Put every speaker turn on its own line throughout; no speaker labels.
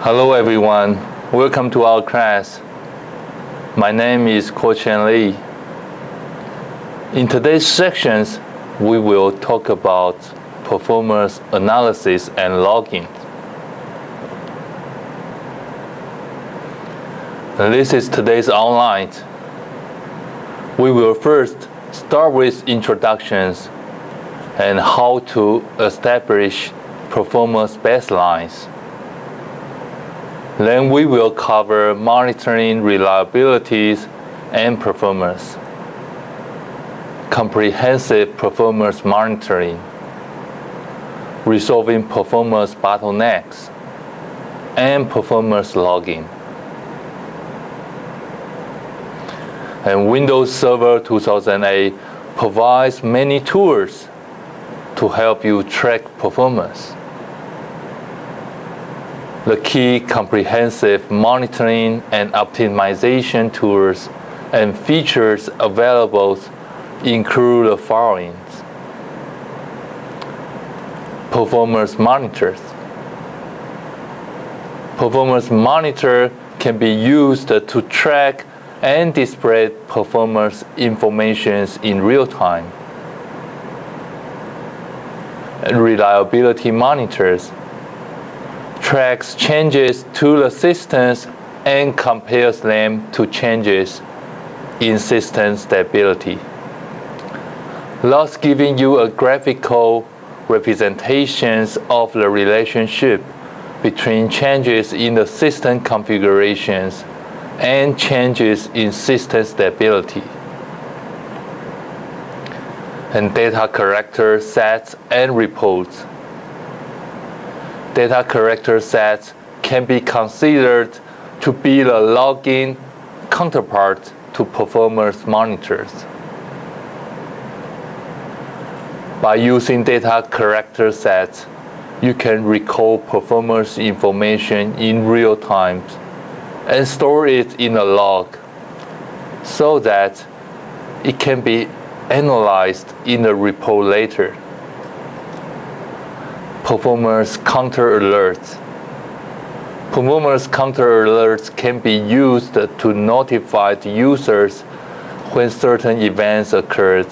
Hello everyone, welcome to our class. My name is Ko-Chen Lee. In today's sections, we will talk about performance analysis and logging. And this is today's outline. We will first start with introductions and how to establish performance baselines. Then we will cover monitoring reliabilities and performance, comprehensive performance monitoring, resolving performance bottlenecks, and performance logging. And Windows Server 2008 provides many tools to help you track performance. The key comprehensive monitoring and optimization tools and features available include the following. Performance monitors. Performance monitor can be used to track and display performance information in real time. Reliability monitors tracks changes to the systems and compares them to changes in system stability, thus giving you a graphical representations of the relationship between changes in the system configurations and changes in system stability. And data character sets and reports. Data character sets can be considered to be the logging counterpart to performance monitors. By using data character sets, you can recall performance information in real time and store it in a log so that it can be analyzed in a report later. Performance counter alerts. Performance counter alerts can be used to notify the users when certain events occurred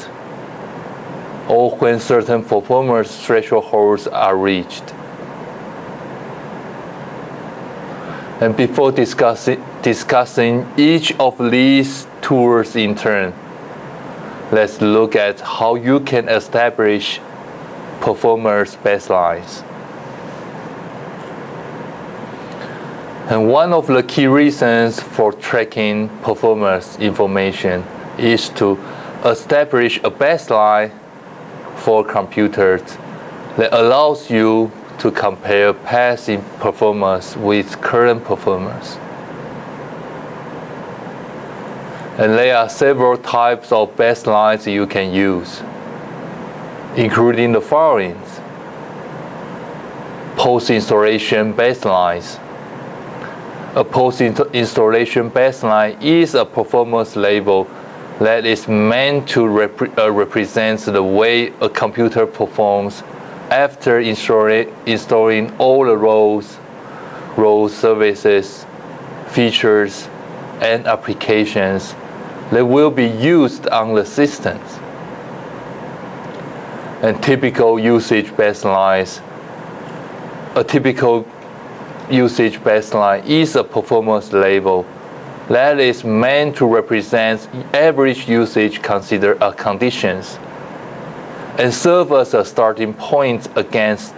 or when certain performance thresholds are reached. And before discussing each of these tools in turn, let's look at how you can establish performance baselines. And one of the key reasons for tracking performance information is to establish a baseline for computers that allows you to compare past performance with current performance. And there are several types of baselines you can use, including the following. Post-installation baselines. A post-installation baseline is a performance label that is meant to represent the way a computer performs after installing all the roles, services, features, and applications that will be used on the systems. And typical usage baselines. A typical usage baseline is a performance label that is meant to represent average usage conditions and serve as a starting point against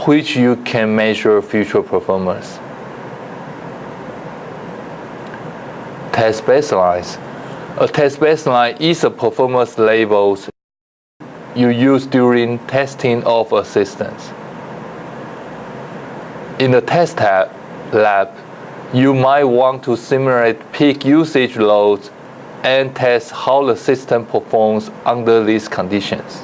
which you can measure future performance. Test baselines. A test baseline is a performance label you use during testing of a system. In the test lab, you might want to simulate peak usage loads and test how the system performs under these conditions.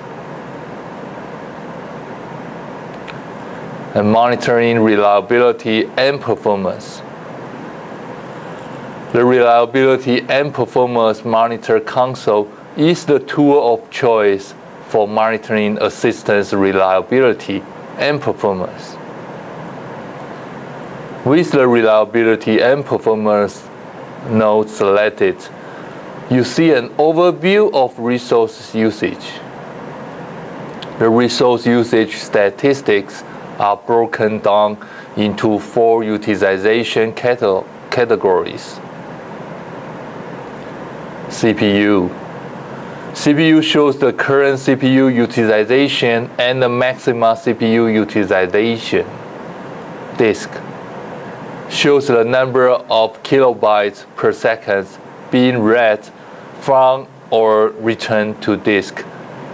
And monitoring reliability and performance. The Reliability and Performance Monitor Console is the tool of choice for monitoring a system's reliability and performance. With the reliability and performance node selected, you see an overview of resource usage. The resource usage statistics are broken down into 4 utilization categories. CPU. CPU shows the current CPU utilization and the maximum CPU utilization. Disk shows the number of kilobytes per second being read from or returned to disk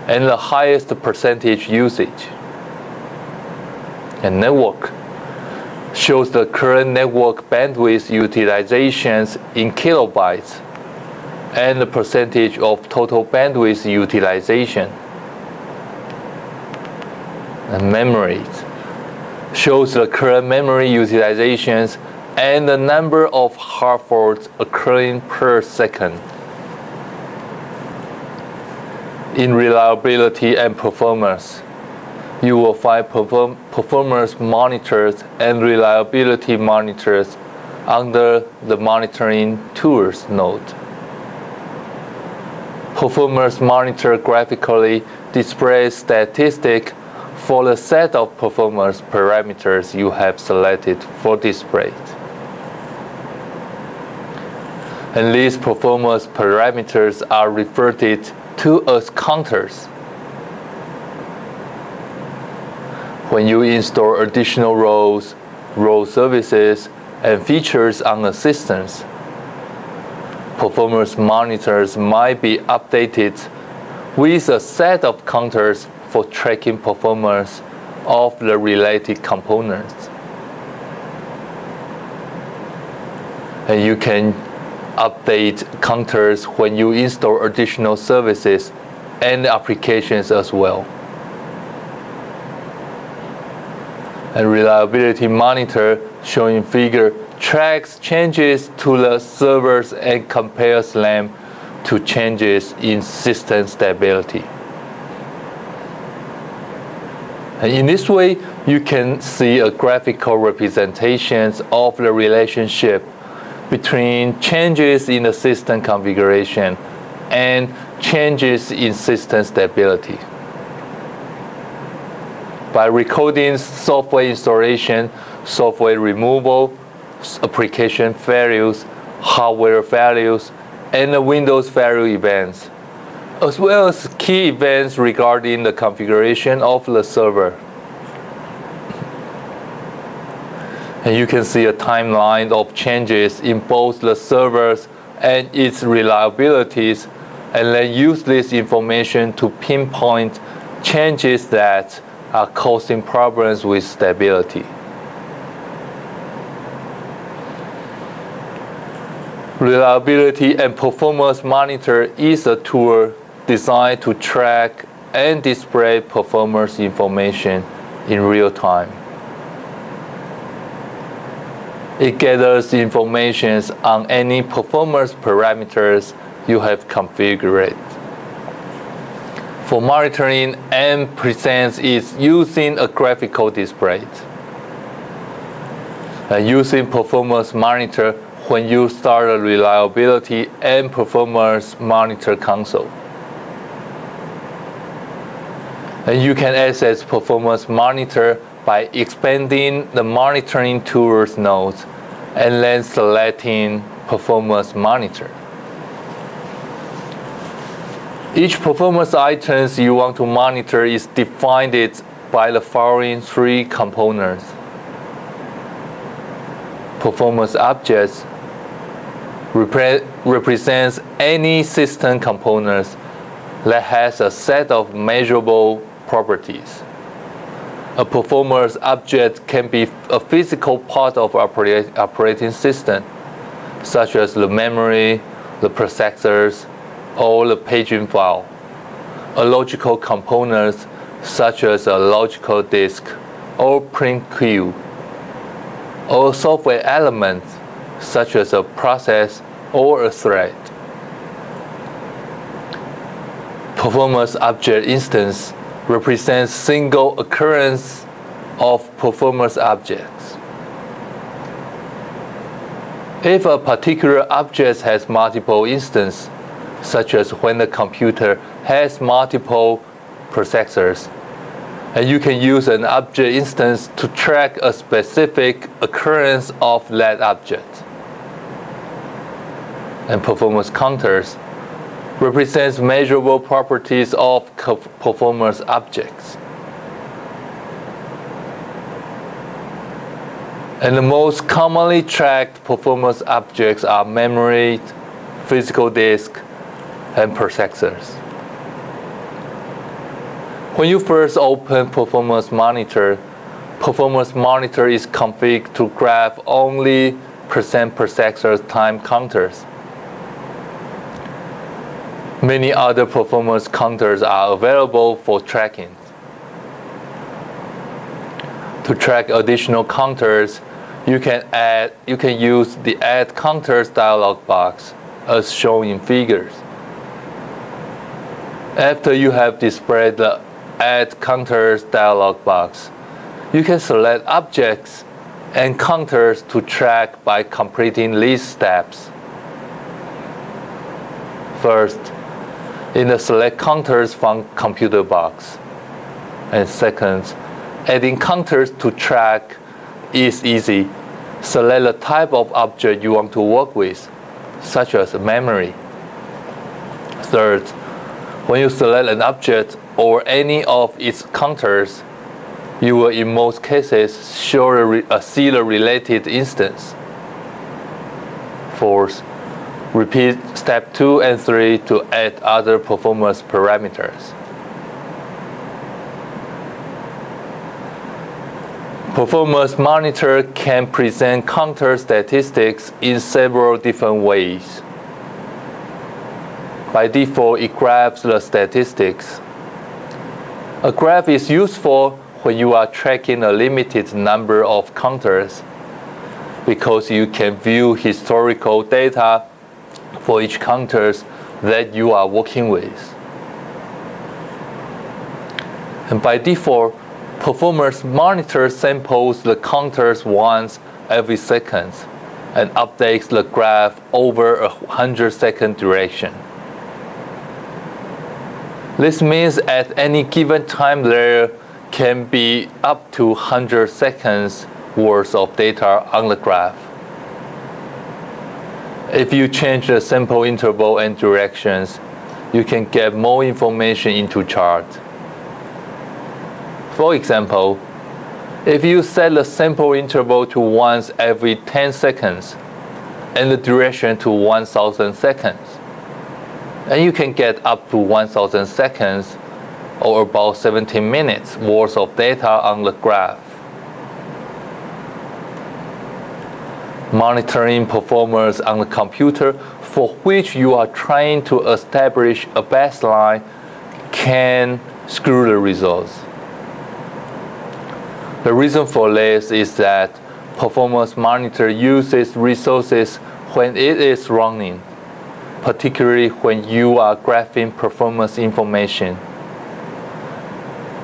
and the highest percentage usage. And network shows the current network bandwidth utilizations in kilobytes and the percentage of total bandwidth utilization. And memory shows the current memory utilizations and the number of hard forks occurring per second. In reliability and performance, you will find performance monitors and reliability monitors under the monitoring tools node. Performance monitor graphically displays statistics for the set of performance parameters you have selected for display. And these performance parameters are referred to as counters. When you install additional roles, role services, and features on a system, performance monitors might be updated with a set of counters for tracking performance of the related components. And you can update counters when you install additional services and applications as well. And reliability monitor, shown in figure, tracks changes to the servers and compares them to changes in system stability. And in this way, you can see a graphical representation of the relationship between changes in the system configuration and changes in system stability. By recording software installation, software removal, application failures, hardware failures, and the Windows failure events, as well as key events regarding the configuration of the server. And you can see a timeline of changes in both the servers and its reliabilities, and then use this information to pinpoint changes that are causing problems with stability. Reliability and Performance Monitor is a tool designed to track and display performance information in real time. It gathers information on any performance parameters you have configured for monitoring and presents it using a graphical display. Using Performance Monitor when you start a Reliability and Performance Monitor console. And you can access Performance Monitor by expanding the monitoring tools node and then selecting Performance Monitor. Each performance item you want to monitor is defined by the following 3 components. Performance objects represents any system components that has a set of measurable properties. A performance object can be a physical part of operating system, such as the memory, the processors, or the paging file. A logical component, such as a logical disk or print queue. Or a software element, such as a process or a thread. Performance object instance represents single occurrence of performance objects. If a particular object has multiple instances, such as when the computer has multiple processors, and you can use an object instance to track a specific occurrence of that object. And performance counters represents measurable properties of performance objects. And the most commonly tracked performance objects are memory, physical disk, and processors. When you first open Performance Monitor is configured to graph only %processor time counters. Many other performance counters are available for tracking. To track additional counters, you can use the Add Counters dialog box as shown in figures. After you have displayed the Add Counters dialog box, you can select objects and counters to track by completing these steps. First, in the Select Counters from Computer box. And second, adding counters to track is easy. Select the type of object you want to work with, such as memory. Third, when you select an object or any of its counters, you will in most cases see the related instance. Fourth, repeat step 2 and 3 to add other performance parameters. Performance Monitor can present counter statistics in several different ways. By default, it graphs the statistics. A graph is useful when you are tracking a limited number of counters because you can view historical data for each counters that you are working with. And by default, Performance Monitor samples the counters once every second and updates the graph over a 100-second duration. This means at any given time there can be up to 100 seconds worth of data on the graph. If you change the sample interval and directions, you can get more information into chart. For example, if you set the sample interval to once every 10 seconds and the duration to 1,000 seconds, and you can get up to 1,000 seconds or about 17 minutes worth of data on the graph. Monitoring performance on the computer for which you are trying to establish a baseline can screw the results. The reason for this is that Performance Monitor uses resources when it is running, particularly when you are graphing performance information.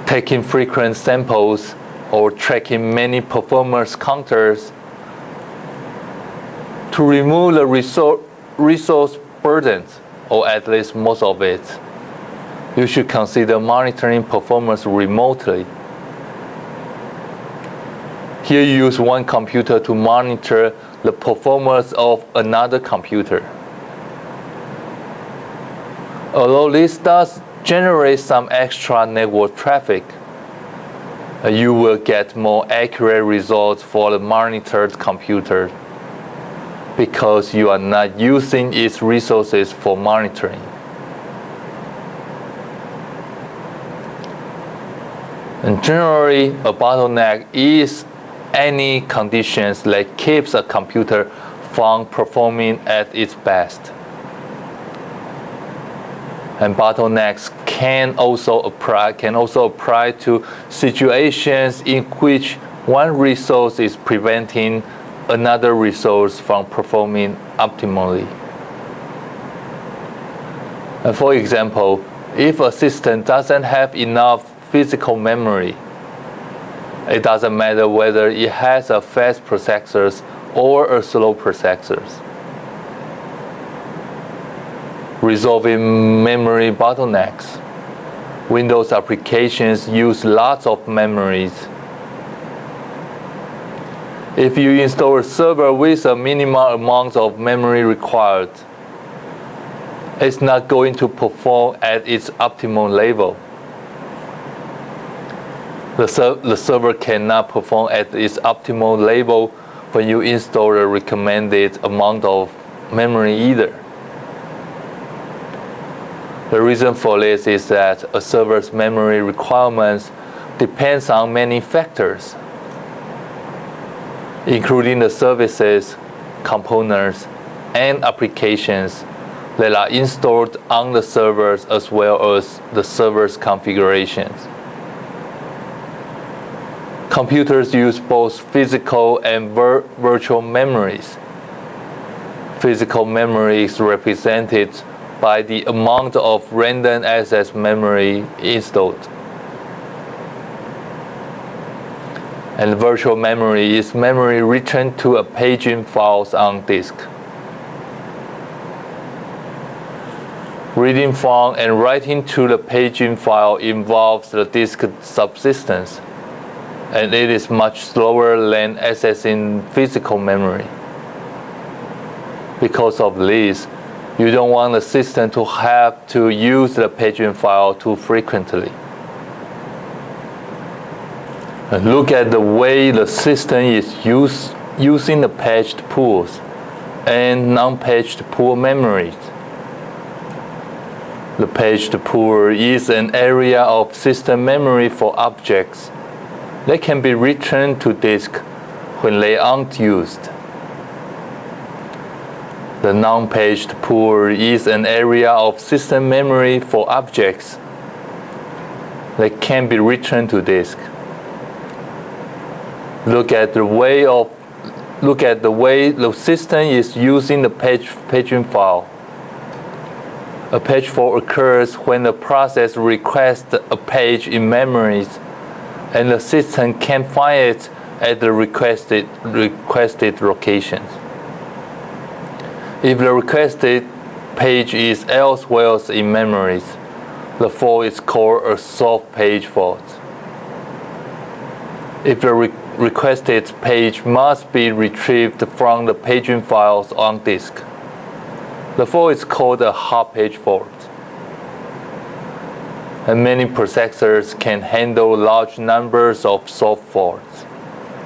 Taking frequent samples or tracking many performance counters to remove the resource burdens, or at least most of it, you should consider monitoring performance remotely. Here you use one computer to monitor the performance of another computer. Although this does generate some extra network traffic, you will get more accurate results for the monitored computer because you are not using its resources for monitoring. And generally, a bottleneck is any conditions that keeps a computer from performing at its best. And bottlenecks can also apply to situations in which one resource is preventing another resource from performing optimally. And for example, if a system doesn't have enough physical memory, it doesn't matter whether it has a fast processors or a slow processor. Resolving memory bottlenecks. Windows applications use lots of memories. If you install a server with a minimal amount of memory required, it's not going to perform at its optimal level. The server cannot perform at its optimal level when you install the recommended amount of memory either. The reason for this is that a server's memory requirements depends on many factors, including the services, components, and applications that are installed on the servers as well as the server's configurations. Computers use both physical and virtual memories. Physical memory is represented by the amount of random access memory installed. And virtual memory is memory returned to a paging files on disk. Reading from and writing to the paging file involves the disk subsistence, and it is much slower than accessing physical memory. Because of this, you don't want the system to have to use the paging file too frequently. And look at the way the system is using the paged pools and non-paged pool memories. The paged pool is an area of system memory for objects that can be returned to disk when they aren't used. The non-paged pool is an area of system memory for objects that can be returned to disk. Look at the way the system is using the paging file. A page fault occurs when the process requests a page in memories and the system can't find it at the requested locations. If the requested page is elsewhere in memories, the fault is called a soft page fault. If the requested page must be retrieved from the paging files on disk, the fault is called a hot page fault. And many processors can handle large numbers of soft faults.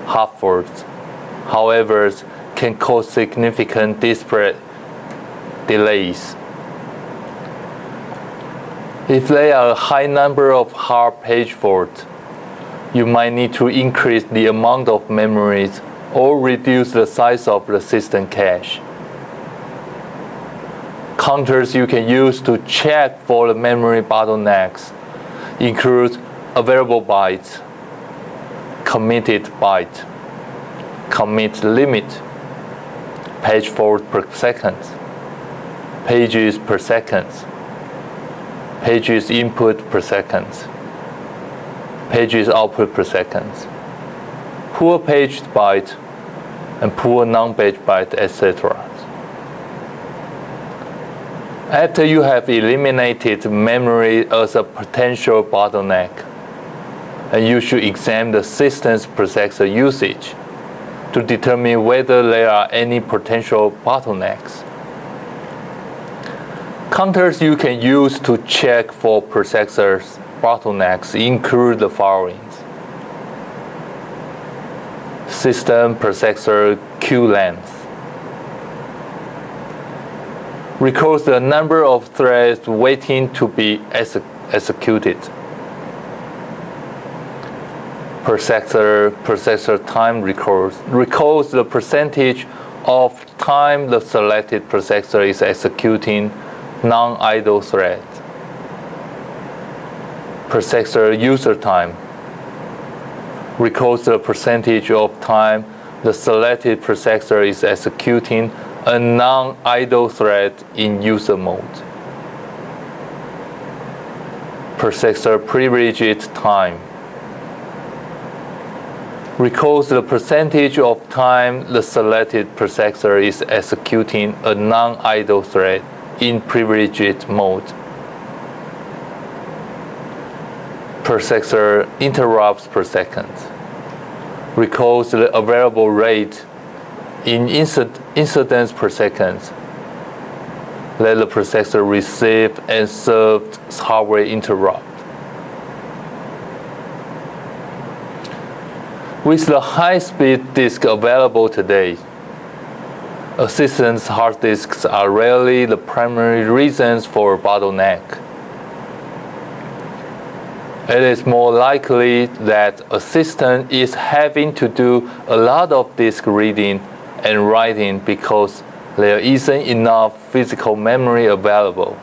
Hot faults, however, can cause significant disparate delays. If there are a high number of hard page faults, you might need to increase the amount of memories or reduce the size of the system cache. Counters you can use to check for the memory bottlenecks include available bytes, committed byte, commit limit, page fault per second, pages per second, pages input per second, pages output per second, poor paged byte, and poor non-paged byte, etc. After you have eliminated memory as a potential bottleneck, and you should examine the system's processor usage to determine whether there are any potential bottlenecks. Counters you can use to check for processors bottlenecks include the following. System processor queue length. Records the number of threads waiting to be executed. Processor time records the percentage of time the selected processor is executing non-idle threads. Processor user time records the percentage of time the selected processor is executing a non-idle thread in user mode. Processor privileged time records the percentage of time the selected processor is executing a non-idle thread in privileged mode. Processor interrupts per second. Records the available rate in incidents per second. Let the processor receive and served hardware interrupt. With the high-speed disk available today, assistance hard disks are rarely the primary reasons for a bottleneck. It is more likely that a system is having to do a lot of disk reading and writing because there isn't enough physical memory available,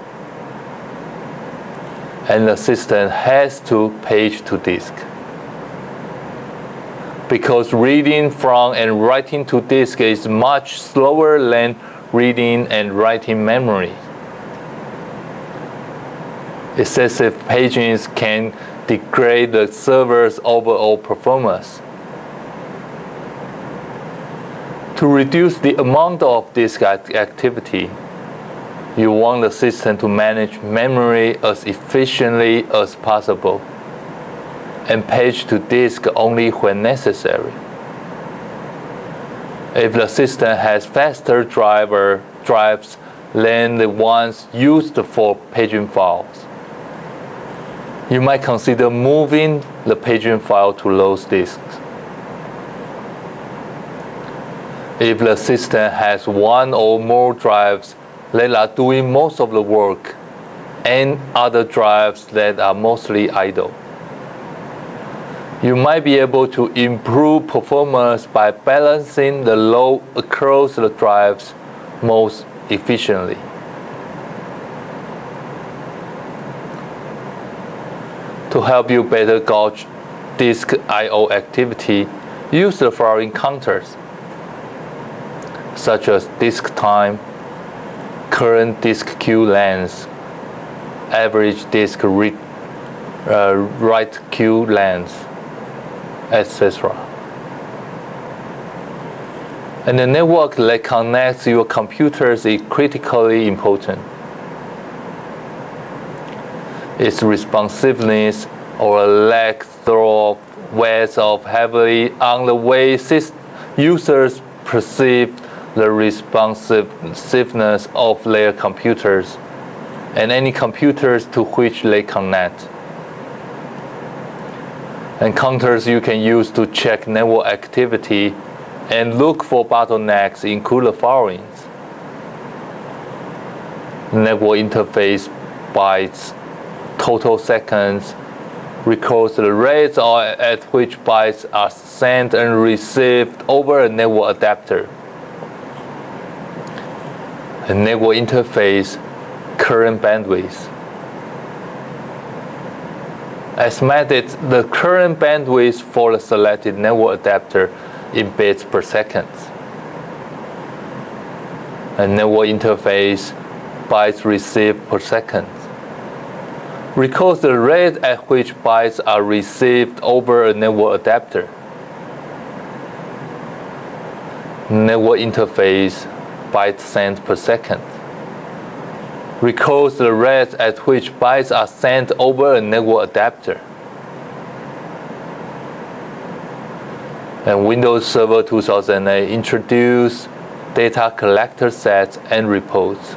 and the system has to page to disk. Because reading from and writing to disk is much slower than reading and writing memory. Excessive paging can degrade the server's overall performance. To reduce the amount of disk activity, you want the system to manage memory as efficiently as possible and page to disk only when necessary. If the system has faster drives than the ones used for paging files, you might consider moving the paging file to those disks. If the system has one or more drives that are doing most of the work and other drives that are mostly idle, you might be able to improve performance by balancing the load across the drives most efficiently. To help you better gauge disk I/O activity, use the following counters, such as disk time, current disk queue length, average disk write queue length, etc. And the network that connects your computers is critically important. Its responsiveness or lack thereof weighs off heavily on the way users perceive the responsiveness of their computers and any computers to which they connect. And counters you can use to check network activity and look for bottlenecks include the following: network interface bytes, total seconds, records the rates at which bytes are sent and received over a network adapter. A network interface, current bandwidth. Estimated the current bandwidth for the selected network adapter in bits per second. A network interface, bytes received per second. Records the rate at which bytes are received over a network adapter. Network interface, bytes sent per second. Records the rate at which bytes are sent over a network adapter. And Windows Server 2008 introduced data collector sets and reports.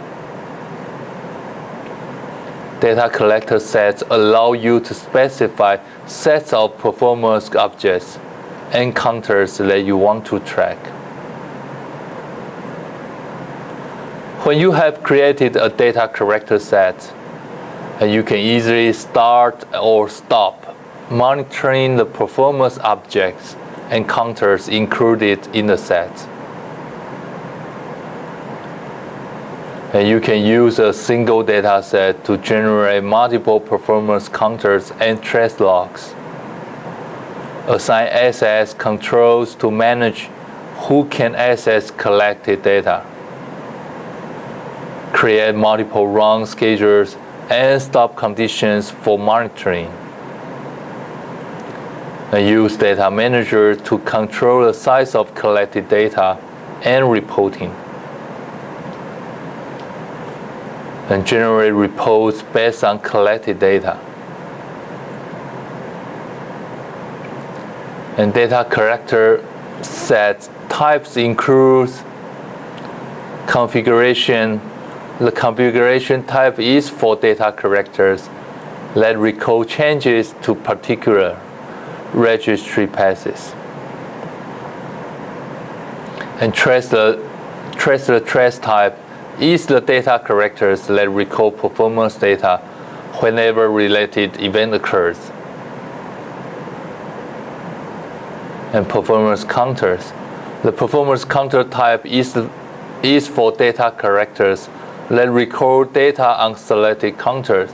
Data collector sets allow you to specify sets of performance objects and counters that you want to track. When you have created a data collector set, you can easily start or stop monitoring the performance objects and counters included in the set. And you can use a single data set to generate multiple performance counters and trace logs. Assign access controls to manage who can access collected data. Create multiple run schedules and stop conditions for monitoring. And use Data Manager to control the size of collected data and reporting. And generate reports based on collected data. And data character set types includes configuration. The configuration type is for data characters that record changes to particular registry paths. And trace type is the data characters that record performance data whenever related event occurs. And performance counters. The performance counter type is for data characters that record data on selected counters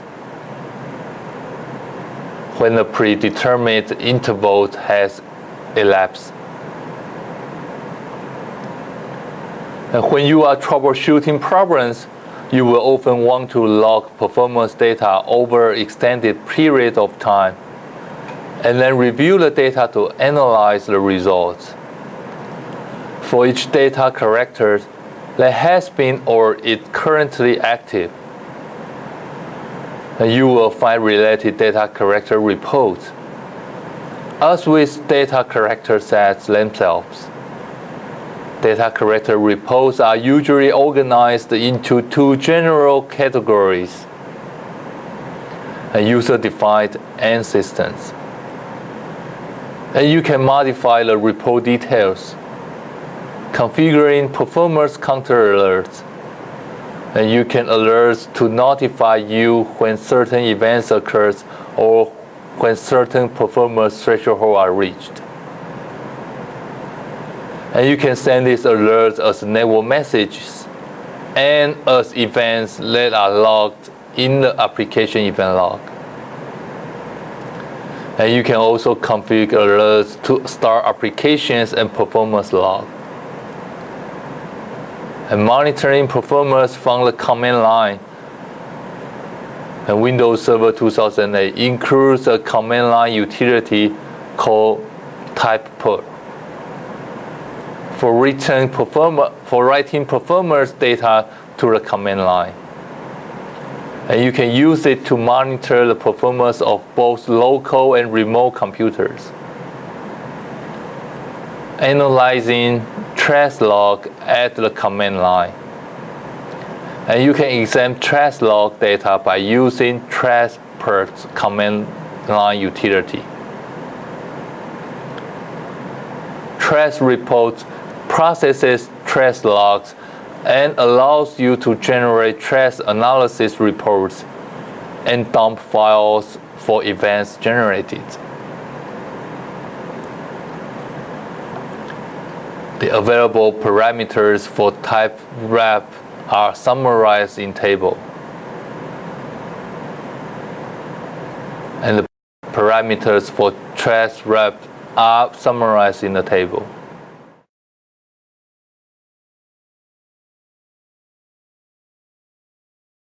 when a predetermined interval has elapsed. And when you are troubleshooting problems, you will often want to log performance data over extended period of time, and then review the data to analyze the results. For each data character that has been or is currently active, and you will find related data character reports. As with data character sets themselves, data character reports are usually organized into two general categories: user-defined and systems. And you can modify the report details, configuring performance counter alerts. And you can alert to notify you when certain events occurs or when certain performance thresholds are reached. And you can send these alerts as network messages and as events that are logged in the application event log. And you can also configure alerts to start applications and performance log. And monitoring performance from the command line. And Windows Server 2008 includes a command line utility called typeput for writing performance data to the command line. And you can use it to monitor the performance of both local and remote computers. Analyzing trace log at the command line. And you can examine trace log data by using traceput's command line utility. Trace reports processes trace logs and allows you to generate trace analysis reports and dump files for events generated. The available parameters for type wrap are summarized in table. And the parameters for trace wrap are summarized in the table.